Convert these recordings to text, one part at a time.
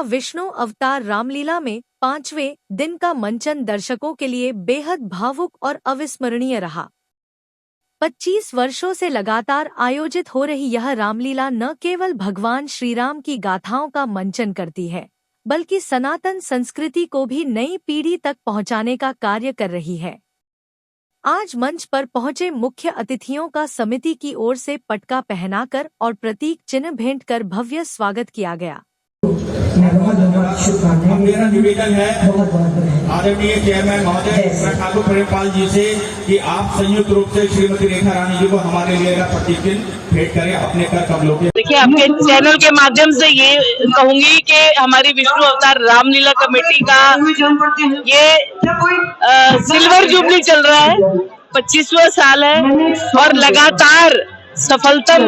विष्णु अवतार रामलीला में 5वें दिन का मंचन दर्शकों के लिए बेहद भावुक और अविस्मरणीय रहा। 25 वर्षों से लगातार आयोजित हो रही यह रामलीला न केवल भगवान श्रीराम की गाथाओं का मंचन करती है, बल्कि सनातन संस्कृति को भी नई पीढ़ी तक पहुंचाने का कार्य कर रही है। आज मंच पर पहुंचे मुख्य अतिथियों का समिति की ओर से पटका पहनाकर और प्रतीक चिन्ह भेंट कर भव्य स्वागत किया गया। मेरा निवेदन है आदरणीय चेयरमैन महोदय ठाकुर प्रेमपाल जी से कि आप संयुक्त रूप से श्रीमती रेखा रानी जी को हमारे लिए प्रतीक चिन्ह भेंट करें अपने कर कमलों के। देखिए, आपके चैनल के माध्यम से ये कहूंगी कि हमारी विष्णु अवतार रामलीला कमेटी का ये सिल्वर जुबली चल रहा है, 25वां साल है और लगातार सफलतम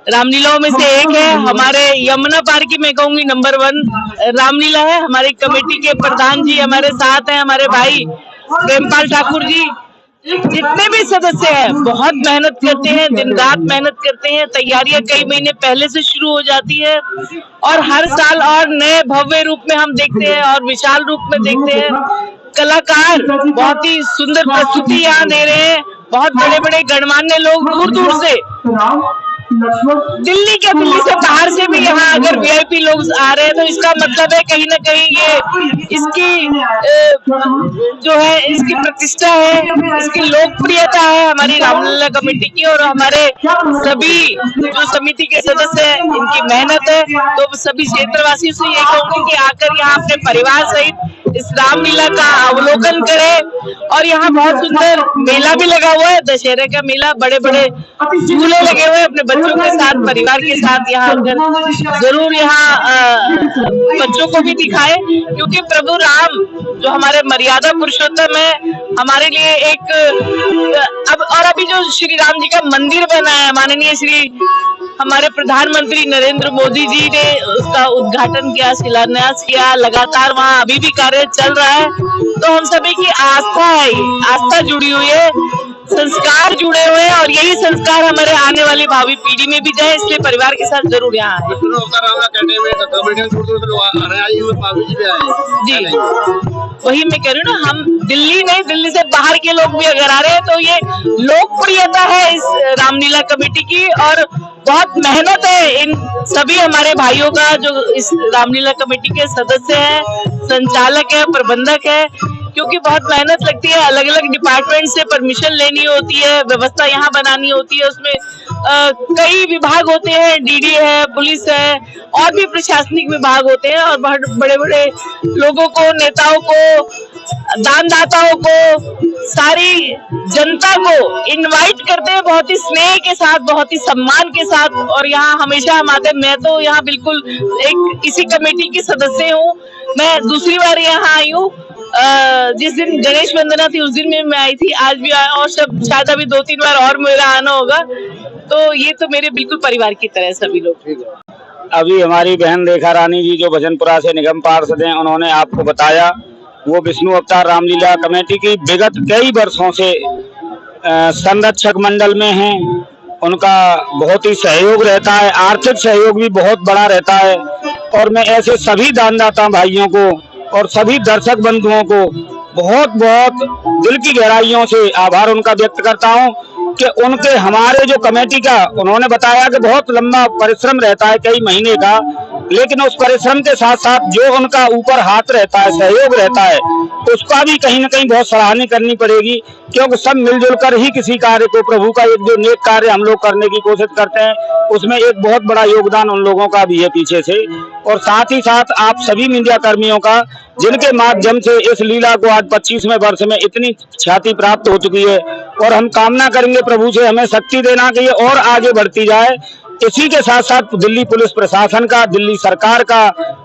रामलीलाओं में से एक है। हमारे यमुना पार की मैं कहूंगी नंबर 1 रामलीला है। हमारी कमेटी के प्रधान जी हमारे साथ हैं, हमारे भाई प्रेमपाल ठाकुर जी। जितने भी सदस्य हैं बहुत मेहनत करते हैं, दिन रात मेहनत करते हैं। तैयारियां कई महीने पहले से शुरू हो जाती है और हर साल और नए भव्य रूप में हम देखते हैं और विशाल रूप में देखते हैं। कलाकार बहुत ही सुंदर प्रस्तुति यहाँ दे रहे हैं। बहुत बड़े बड़े गणमान्य लोग दूर दूर से, दिल्ली से बाहर से भी यहाँ अगर वीआईपी लोग आ रहे हैं तो इसका मतलब है कहीं ना कहीं ये इसकी जो है इसकी प्रतिष्ठा है, इसकी लोकप्रियता है हमारी रामलीला कमेटी की। और हमारे सभी जो समिति के सदस्य हैं इनकी मेहनत है। तो सभी क्षेत्रवासियों से ये कहूंगी कि आकर यहाँ अपने परिवार सहित इस रामलीला का अवलोकन करें। और यहाँ बहुत सुंदर मेला भी लगा हुआ है, दशहरे का मेला, बड़े बड़े झूले लगे हुए हैं। अपने बच्चों के साथ, परिवार के साथ यहाँ आकर जरूर यहाँ बच्चों को भी दिखाएं, क्योंकि प्रभु राम जो हमारे मर्यादा पुरुषोत्तम है, हमारे लिए एक अभी जो श्री राम जी का मंदिर बना है, माननीय श्री हमारे प्रधानमंत्री नरेंद्र मोदी जी ने उसका उद्घाटन किया, शिलान्यास किया। लगातार वहाँ अभी भी कार्य चल रहा है। तो हम सभी की आस्था है, आस्था जुड़ी हुई है, संस्कार जुड़े हुए हैं और यही संस्कार हमारे आने वाली भावी पीढ़ी में भी जाए, इसलिए परिवार के साथ जरूर यहाँ आए। जी, वही मैं कह रही हूँ ना, हम दिल्ली नहीं, दिल्ली से बाहर के लोग भी अगर आ रहे हैं तो ये लोकप्रियता है इस रामलीला कमेटी की। और बहुत मेहनत है इन सभी हमारे भाइयों का जो इस रामलीला कमेटी के सदस्य हैं, संचालक है, प्रबंधक है, क्योंकि बहुत मेहनत लगती है। अलग अलग डिपार्टमेंट से परमिशन लेनी होती है, व्यवस्था यहाँ बनानी होती है। उसमें कई विभाग होते हैं, डीडी है, पुलिस है और भी प्रशासनिक विभाग होते हैं। और बहुत बड़े बड़े लोगों को, नेताओं को, दानदाताओं को, सारी जनता को इनवाइट करते हैं बहुत ही स्नेह के साथ, बहुत ही सम्मान के साथ। और यहाँ हमेशा हम आते हैं। मैं तो यहाँ बिल्कुल एक इसी कमेटी की सदस्य हूँ। मैं दूसरी बार यहाँ आई हूँ। जिस दिन गणेश वंदना थी उस दिन में मैं आई थी, आज भी आया और सब शायद अभी 2-3 बार और मेरा आना होगा। तो ये तो मेरे बिल्कुल परिवार की तरह सभी लोग। अभी हमारी बहन रेखा रानी जी जो भजनपुरा से निगम पार्षद हैं, उन्होंने आपको बताया वो विष्णु अवतार रामलीला कमेटी की विगत कई वर्षों से संरक्षक मंडल में हैं। उनका बहुत ही सहयोग रहता है, आर्थिक सहयोग भी बहुत बड़ा रहता है। और मैं ऐसे सभी दानदाता भाइयों को और सभी दर्शक बंधुओं को बहुत बहुत दिल की गहराइयों से आभार उनका व्यक्त करता हूं कि उनके हमारे जो कमेटी का उन्होंने बताया कि बहुत लंबा परिश्रम रहता है, कई महीने का, लेकिन उस परिश्रम के साथ साथ जो उनका ऊपर हाथ रहता है, सहयोग रहता है, उसका भी कहीं ना कहीं बहुत सराहनीय करनी पड़ेगी। क्योंकि सब मिलजुल कर ही किसी कार्य को, प्रभु का एक जो नेक कार्य हम लोग करने की कोशिश करते हैं, उसमें एक बहुत बड़ा योगदान उन लोगों का भी है पीछे से। और साथ ही साथ आप सभी मीडिया कर्मियों का, जिनके माध्यम से इस लीला को आज 25वें वर्ष में इतनी ख्याति प्राप्त हो चुकी है। और हम कामना करेंगे प्रभु से हमें शक्ति देना कि ये और आगे बढ़ती जाए। इसी के साथ साथ दिल्ली पुलिस प्रशासन का, दिल्ली सरकार का,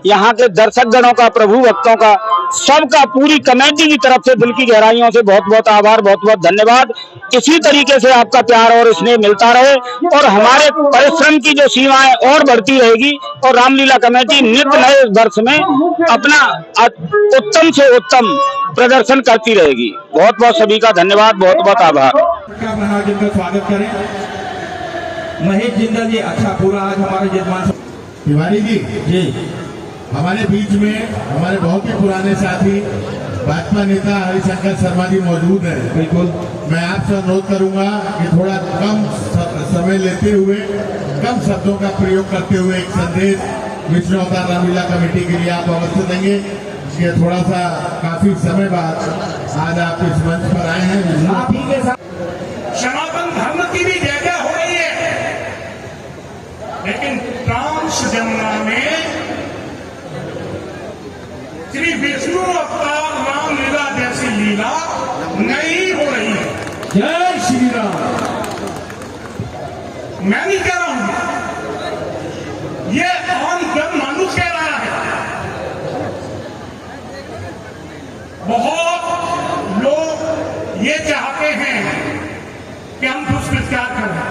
यहाँ के दर्शक गणों का, प्रभु भक्तों का, सबका, पूरी कमेटी की तरफ से दिल की गहराइयों से बहुत बहुत आभार, बहुत बहुत धन्यवाद। इसी तरीके से आपका प्यार और स्नेह मिलता रहे और हमारे परिश्रम की जो सीमाएं और बढ़ती रहेगी और रामलीला कमेटी नित्य नए वर्ष में अपना उत्तम से उत्तम प्रदर्शन करती रहेगी। बहुत बहुत सभी का धन्यवाद, बहुत बहुत आभार। स्वागत करें महेश जिंदल जी। अच्छा पूरा आज हमारे जजमान तिवारी जी जी हमारे बीच में हमारे बहुत ही पुराने साथी भाजपा नेता हरिशंकर शर्मा जी मौजूद हैं। बिल्कुल। मैं आपसे अनुरोध करूंगा कि थोड़ा कम समय लेते हुए, कम शब्दों का प्रयोग करते हुए एक संदेश विष्णु अवतार रामलीला कमेटी के लिए आप अवश्य देंगे। ये थोड़ा सा काफी समय बाद आज आप इस मंच पर आए हैं। सनातन धर्म की भी जय जय हो रही है, लेकिन ट्रांस जमुना में श्री विष्णु अवतार रामलीला जैसी लीला नहीं हो रही है। जय श्री राम। मैं नहीं कह रहा हूं, ये आम जनमानुष कह रहा है। बहुत लोग ये चाहते हैं कि हम दुष्प्रचार करें,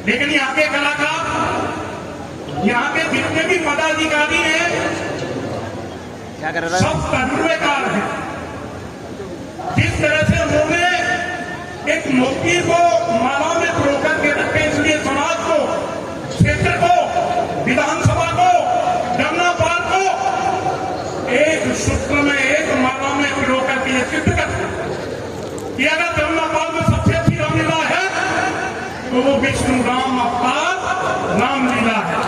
लेकिन यहाँ के कलाकार, यहाँ के जितने भी पदाधिकारी हैं, सब तजुर्बेकार हैं। जिस तरह से उन्होंने एक मूर्ति को माला में प्रोकर के रखे, इसलिए समाज को, क्षेत्र को, विधानसभा को, जमुनापाल को एक सूत्र में, एक माला में प्रोकर के सिद्ध कर कि अगर जमुनापाल में सबसे अच्छी रामलीला है तो वो विष्णु राम अवतार रामलीला है।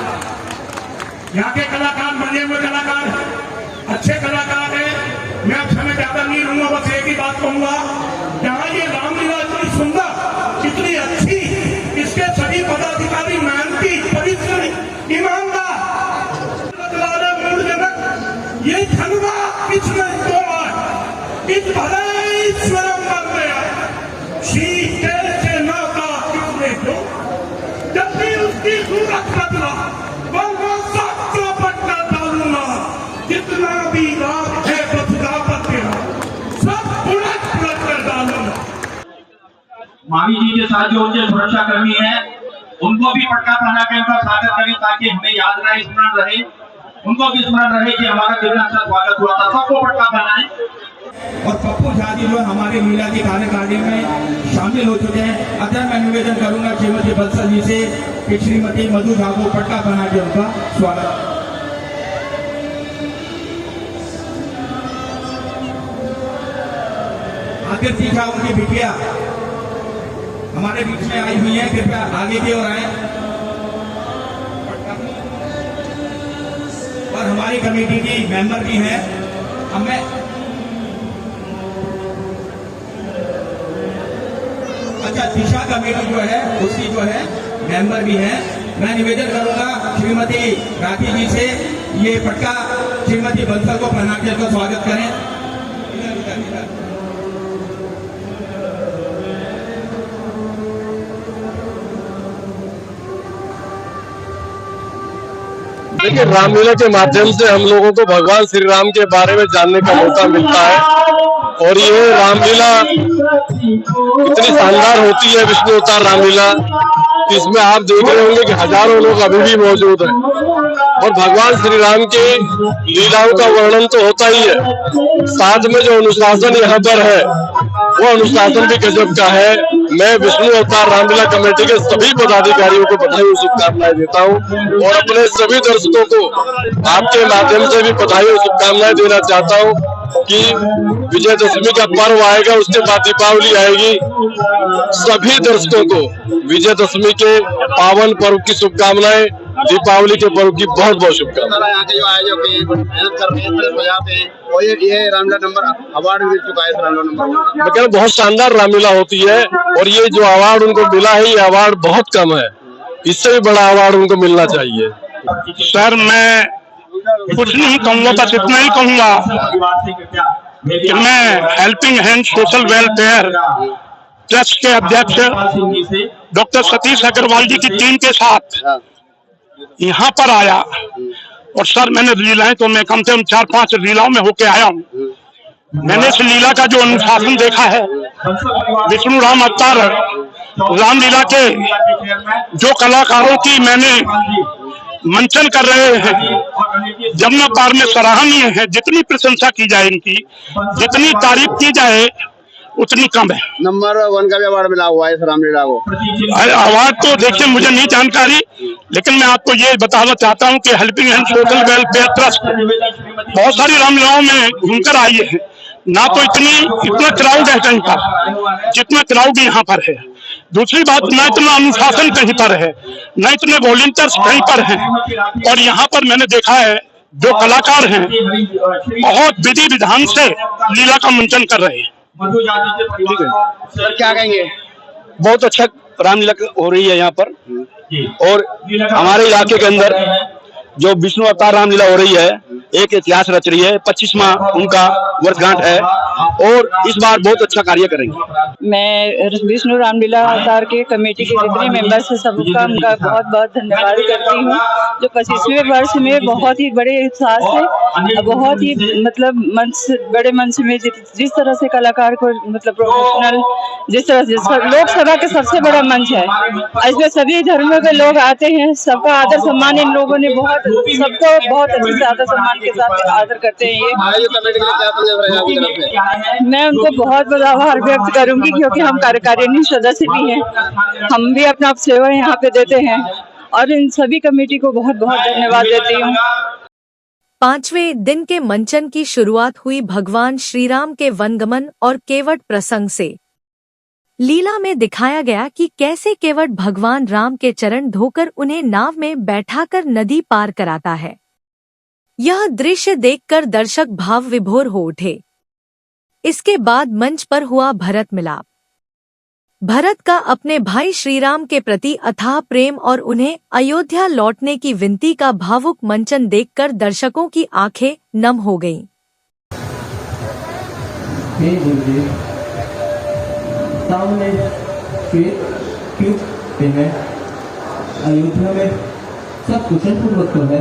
यहाँ के कलाकार बने हुए कलाकार हैं, अच्छे कलाकार हैं। मैं अब समय ज्यादा नहीं लूंगा, बस एक ही बात कहूंगा, जहां ये रामलीला इतनी सुंदर, इतनी अच्छी, इसके सभी पदाधिकारी मेहनती, परिश्रमी, ईमानदार, मूलजनक, ये धनवा किसने तोड़ा, इस भले स्वयं में सीते से नाता किसने जो, जब भी उसकी सूरत बदला, वह सबको पट्टा डालूंगा, जितना भी रात है बचदा पत्तेगा, सब उलट पुलट कर डालूंगा। मावी जी के साथ जो उनके सुरक्षा कर्मी हैं, उनको भी पट्टा पहना के उनका स्वागत करें, ताकि हमें याद रहे, स्मरण रहे, उनको भी स्मरण रहे कि हमारा कितना अच्छा स्वागत हुआ था। सबको पट्टा पहनाएं। और पप्पू झा जी जो हमारे लीला की कार्यकारिणी में शामिल हो चुके हैं, अतः मैं निवेदन करूंगा श्रीमती बंसल जी से कि श्रीमती मधु झा को पट्टा पहना के उनका स्वागत। आकृति झा उनकी बिटिया हमारे बीच में आई हुई है, कृपया आगे की ओर आए। और हमारी कमेटी की मेंबर भी हैं। हमें अच्छा, दिशा कमेटी जो है उसकी जो है मेंबर भी है। मैं निवेदन करूंगा श्रीमती राठी जी से ये पट्टा श्रीमती बंसल को पहना के उसका स्वागत करें। देखिए, रामलीला के माध्यम से हम लोगों को भगवान श्री राम के बारे में जानने का मौका मिलता है, और ये रामलीला इतनी शानदार होती है, विष्णु अवतार रामलीला, इसमें आप देख रहे होंगे कि हजारों लोग अभी भी मौजूद हैं, और भगवान श्री राम के लीलाओं का वर्णन तो होता ही है, साथ में जो अनुशासन यहाँ पर है वो अनुशासन भी गजब का है। मैं विष्णु अवतार रामलीला कमेटी के सभी पदाधिकारियों को बधाई और शुभकामनाएं देता हूं, और अपने सभी दर्शकों को आपके माध्यम से भी बधाई और शुभकामनाएं देना चाहता हूं कि विजयदशमी का पर्व आएगा, उसके बाद दीपावली आएगी। सभी दर्शकों को विजयदशमी के पावन पर्व की शुभकामनाएं, दीपावली के पर्व की बहुत बहुत शुभकामनाएं। यहाँ के जो आयोजक मेहनत कर रहे हैं, बजाते हैं, और ये रामलीला नंबर अवार्ड मिल चुका है। रामलीला नंबर मैं कह रहा बहुत शानदार रामलीला होती है, और ये जो अवार्ड उनको मिला है, ये अवार्ड बहुत कम है, इससे भी बड़ा अवार्ड उनको मिलना चाहिए। सर, मैं कुछ नहीं कहूँगा, बस इतना ही कहूँगा कि मैं helping hand social welfare trust के अध्यक्ष डॉक्टर सतीश अग्रवाल जी की टीम के साथ यहाँ पर आया, और सर मैंने लीलाएं तो मैं कम से कम 4-5 लीलाओं में होके आया हूँ। मैंने इस लीला का जो अनुशासन देखा है, विष्णु राम अवतार रामलीला के जो कलाकारों की मैंने मंचन कर रहे हैं, जमुनापाल में सराहनीय है। जितनी प्रशंसा की जाए इनकी, जितनी तारीफ की जाए उतनी कम है। नंबर 1 का भी अवार्ड मिला हुआ है इस रामलीला को। अवार्ड तो देखिए मुझे नहीं जानकारी, लेकिन मैं आपको ये बताना चाहता हूँ कि helping hand social welfare trust बहुत सारी रामलीलाओं में घूमकर आई है। ना तो इतना क्राउड है कहीं पर जितना क्राउड यहाँ पर है। दूसरी बात, न इतना अनुशासन कहीं पर है, न इतने वॉलंटियर्स कहीं पर हैं। और यहाँ पर मैंने देखा है जो कलाकार हैं बहुत विधि विधान से लीला का मंचन कर रहे हैं। ठीक है सर, क्या कहेंगे? बहुत अच्छा रामलीला हो रही है यहाँ पर, और हमारे इलाके के अंदर जो विष्णु अवतार रामलीला हो रही है एक इतिहास रच रही है। 25वां उनका वर्षगांठ है और इस बार बहुत अच्छा कार्य करेंगे। मैं विष्णु रामलीला अवतार के कमेटी के जितने मेंबर्स हैं सबका उनका बहुत बहुत धन्यवाद करती हूँ, जो 25वें वर्ष में बहुत ही बड़े उत्साह से, बहुत ही मतलब मंच बड़े मंच में जिस तरह से कलाकार को मतलब प्रोफेशनल, जिस तरह से लोकसभा का सबसे बड़ा मंच है, इसमें सभी धर्मों के लोग आते हैं। सबका आदर सम्मान इन लोगों ने सबको बहुत अच्छे से आदर सम्मान के साथ आदर करते हैं। मैं उनको बहुत बहुत आभार व्यक्त करूंगी, क्योंकि हम कार्यकारिणी सदस्य भी हैं, हम भी अपना सेवा यहाँ पे देते हैं, और इन सभी कमेटी को बहुत बहुत धन्यवाद देती हूँ। 5वें दिन के मंचन की शुरुआत हुई भगवान श्रीराम के वनगमन और केवट प्रसंग से। लीला में दिखाया गया कि कैसे केवट भगवान राम के चरण धोकर उन्हें नाव में बैठाकर नदी पार कराता है। यह दृश्य देखकर दर्शक भाव विभोर हो उठे। इसके बाद मंच पर हुआ भरत मिलाप। भरत का अपने भाई श्रीराम के प्रति अथाह प्रेम और उन्हें अयोध्या लौटने की विनती का भावुक मंचन देखकर दर्शकों की आंखें नम हो गईं। सामने क्यों है अयोध्या में सब कुशल पूर्वक तो है।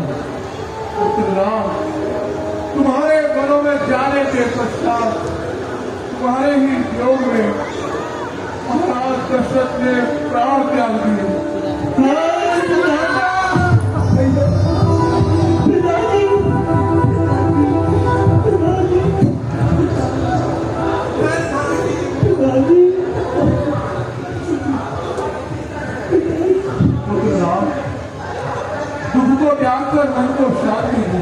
तुम्हारे वनों में जाने के पश्चात तुम्हारे ही योग में महाराज दशरथ ने प्राण त्याग दिए। दुख को त्याग कर मन को शांति दी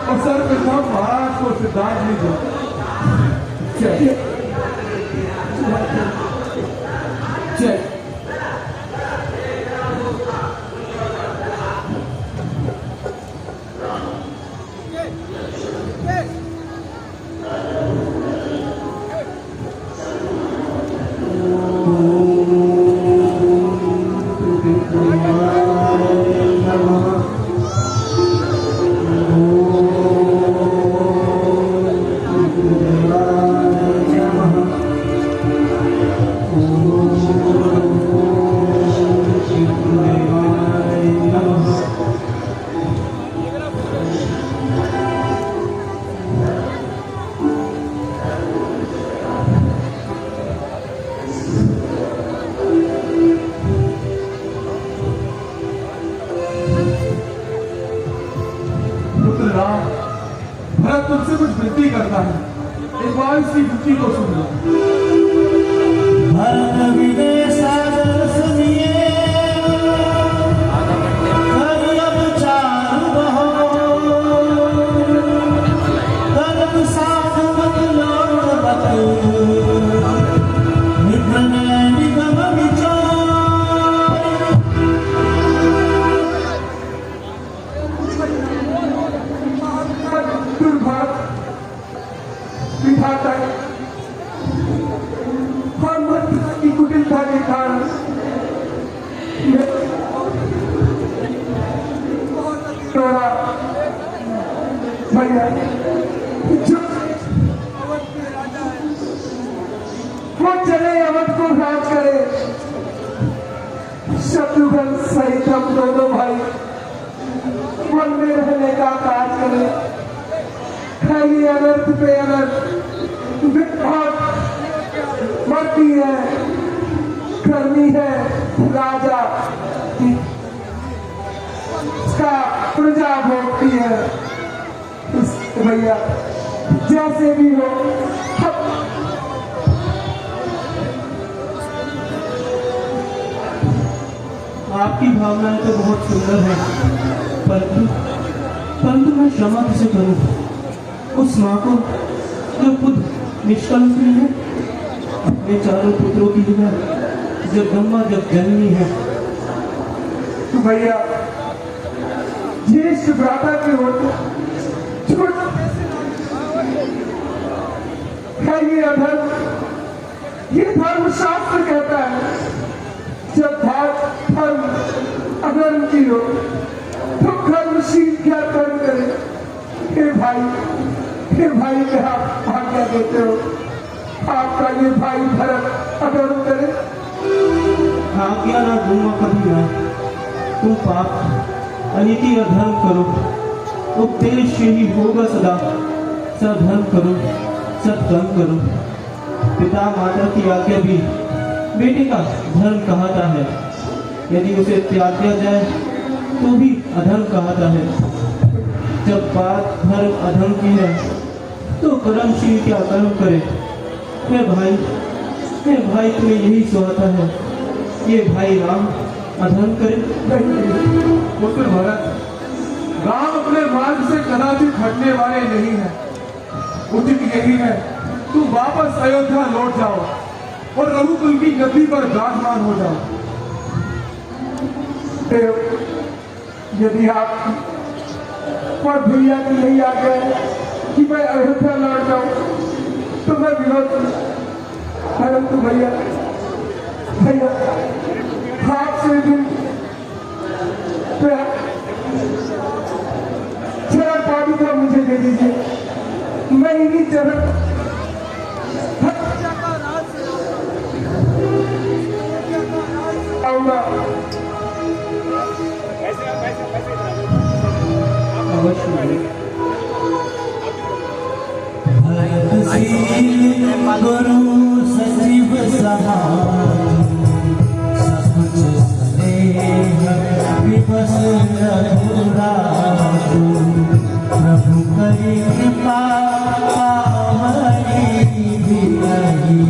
और सर्वप्रथम महाराज को श्रद्धांजलि दी। जय जय। भरत तुमसे कुछ विनती करता है, एक बार इसकी विनती को सुन लो। भरत विनय सागर सुनिए, कर अब चारु बहो, कर्म साधु मत लौट बत, निधन निगम विचार। की कुटिलता के कारण भैया वो चले अवध को राज करे, शत्रुघ्न सहित हम दोनों भाई वन में रहने का कार्य करे। खाली अनर्थ पे अनर्थ मरती है, करनी है राजा का प्रजा भोगती है। भैया जैसे भी हो आपकी भावनाएं तो बहुत सुंदर है, परंतु मैं क्षमा किसे करूं उस माँ को जो खुद निष्कलंक है, अपने चारों पुत्रों की जगह जगदम्बा जब जननी है। तो भैया ज्येष्ठ भ्राता के होते है ये अधर्म, ये धर्म शास्त्र कहता है जब धर्म अधर्म की हो तो कर्मशील क्या कर्म करे। हे भाई क्या आज्ञा देते हो, आपका ये भाई भरत अधर्म करे। आज्ञा ना दूंगा कभी ना, तू पाप अनिति अधर्म करो, उपदेश ही होगा सदा। सधर्म करो, सत्कर्म करो। पिता माता की आज्ञा भी बेटे का धर्म कहता है, यदि उसे त्याग दिया जाए तो भी अधर्म कहता है। जब बात धर्म अधर्म की है तो कर्मशील क्या कर्म करे। हे भाई तुम्हें यही सुहाता है, ये भाई राम अधर्म करे। पुत्र भरत, राम अपने मार्ग से कदापि हटने वाले नहीं है। उचित यही है तू वापस अयोध्या लौट जाओ और रघुकुल की गद्दी पर विराजमान हो जाओ। यदि आप पर भैया की यही आज्ञा है कि मैं अयोध्या लौट जाऊं तो मैं विरोध करूं, परंतु भैया आपसे भी चरण पादुका मुझे दे दीजिए, मैं इन्हीं चरण आऊंगा। गुरु सचिव सहाय सकुच स्नेह विपस रघुराज, प्रभु करी कृपा पावई भिरहि,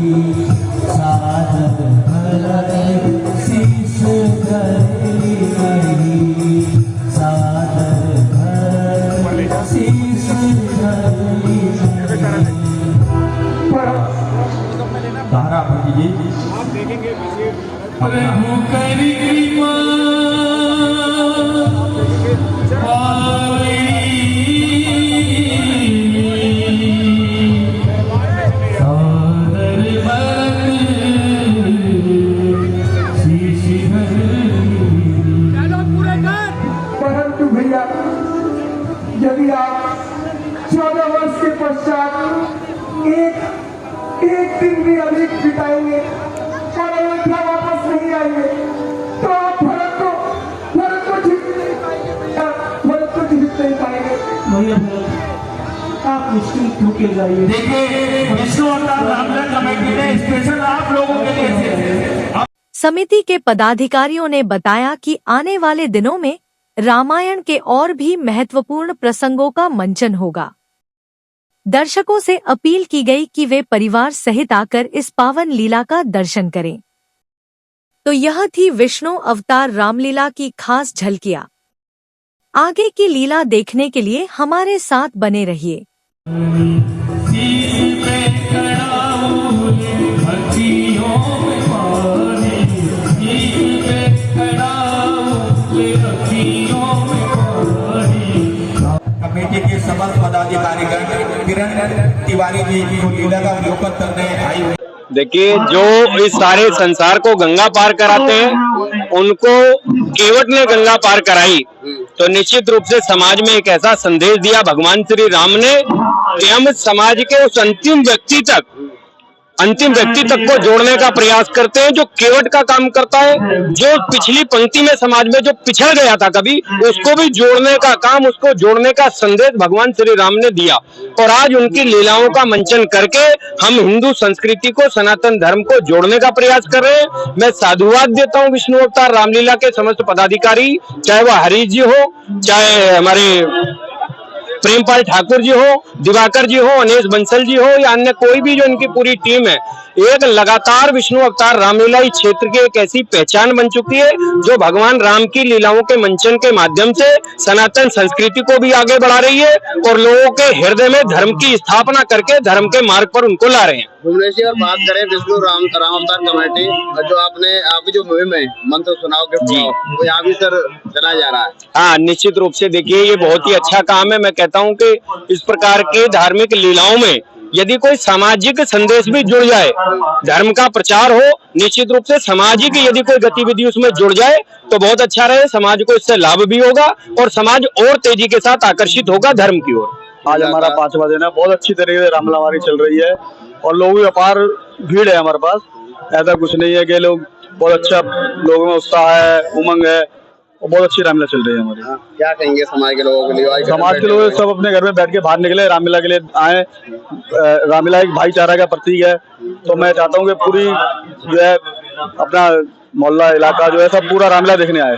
सादर भरत शीस धरि रही, सादर भरत शीस धरि रही। धारा भगी प्रभु करी कृपा पावई, सादर भरत शीस धरि। परंतु भैया यदि आप 14 वर्ष के पश्चात एक दिन भी अधिक बिताएंगे और अयोध्या वापस नहीं आएंगे तो आप भरत को जीत नहीं पाएंगे। भैया भरत, आप निश्चिंत होकर जाइए। देखिए विष्णु अवतार रामलीला कमेटी ने स्पेशल आप लोगों के लिए समिति के पदाधिकारियों ने बताया कि आने वाले दिनों में रामायण के और भी महत्वपूर्ण प्रसंगों का मंचन होगा। दर्शकों से अपील की गई कि वे परिवार सहित आकर इस पावन लीला का दर्शन करें। तो यह थी विष्णु अवतार रामलीला की खास झलकियां। आगे की लीला देखने के लिए हमारे साथ बने रहिए। कमेटी के समस्त पदाधिकारीगण किरण तिवारी जी को लीला का अवलोकन करने आई हुई। देखिए, जो इस सारे संसार को गंगा पार कराते हैं उनको केवट ने गंगा पार कराई, तो निश्चित रूप से समाज में एक ऐसा संदेश दिया भगवान श्री राम ने कि हम समाज के उस अंतिम व्यक्ति तक को जोड़ने का प्रयास करते हैं, जो केवट का काम करता है, जो पिछली पंक्ति में समाज में जो पिछड़ गया था कभी, उसको भी जोड़ने का काम, उसको जोड़ने का संदेश भगवान श्री राम ने दिया। और आज उनकी लीलाओं का मंचन करके हम हिंदू संस्कृति को, सनातन धर्म को जोड़ने का प्रयास कर रहे हैं। मैं साधुवाद देता हूँ विष्णु अवतार रामलीला के समस्त पदाधिकारी, चाहे वह हरीश जी हो, चाहे हमारे प्रेमपाल ठाकुर जी हो, दिवाकर जी हो, अनेश बंसल जी हो या अन्य कोई भी जो इनकी पूरी टीम है, एक लगातार विष्णु अवतार रामलीला इस क्षेत्र की एक ऐसी पहचान बन चुकी है जो भगवान राम की लीलाओं के मंचन के माध्यम से सनातन संस्कृति को भी आगे बढ़ा रही है और लोगों के हृदय में धर्म की स्थापना करके धर्म के मार्ग पर उनको ला रहे हैं। भुवनेश्वर बात करें विष्णु राम अवतार कमेटी, जो आपने आपकी जो मुहिम है मंत्र सुनाओ के जी, वो यहाँ भी सर चलाया जा रहा है। हाँ, निश्चित रूप से देखिए ये बहुत ही अच्छा काम है। मैं कहता हूँ कि इस प्रकार के धार्मिक लीलाओं में यदि कोई सामाजिक संदेश भी जुड़ जाए, धर्म का प्रचार हो, निश्चित रूप से सामाजिक यदि कोई गतिविधि उसमें जुड़ जाए तो बहुत अच्छा रहे, समाज को इससे लाभ भी होगा और समाज और तेजी के साथ आकर्षित होगा धर्म की ओर। आज हमारा 5वां दिन है, बहुत अच्छी तरीके से रामलीला हमारी चल रही है और लोगों की अपार भीड़ है हमारे पास। ऐसा कुछ नहीं है कि लोग बहुत अच्छा, लोगों में उत्साह है, उमंग है और बहुत अच्छी रामलीला चल रही है हमारी। क्या कहेंगे समाज के लोगों के लिए? समाज के लोग सब अपने घर में बैठ के बाहर निकले, रामलीला के लिए आए। रामलीला एक भाईचारा का प्रतीक है, तो मैं चाहता हूँ कि पूरी जो है अपना मोहल्ला इलाका जो है सब पूरा रामलीला देखने आए।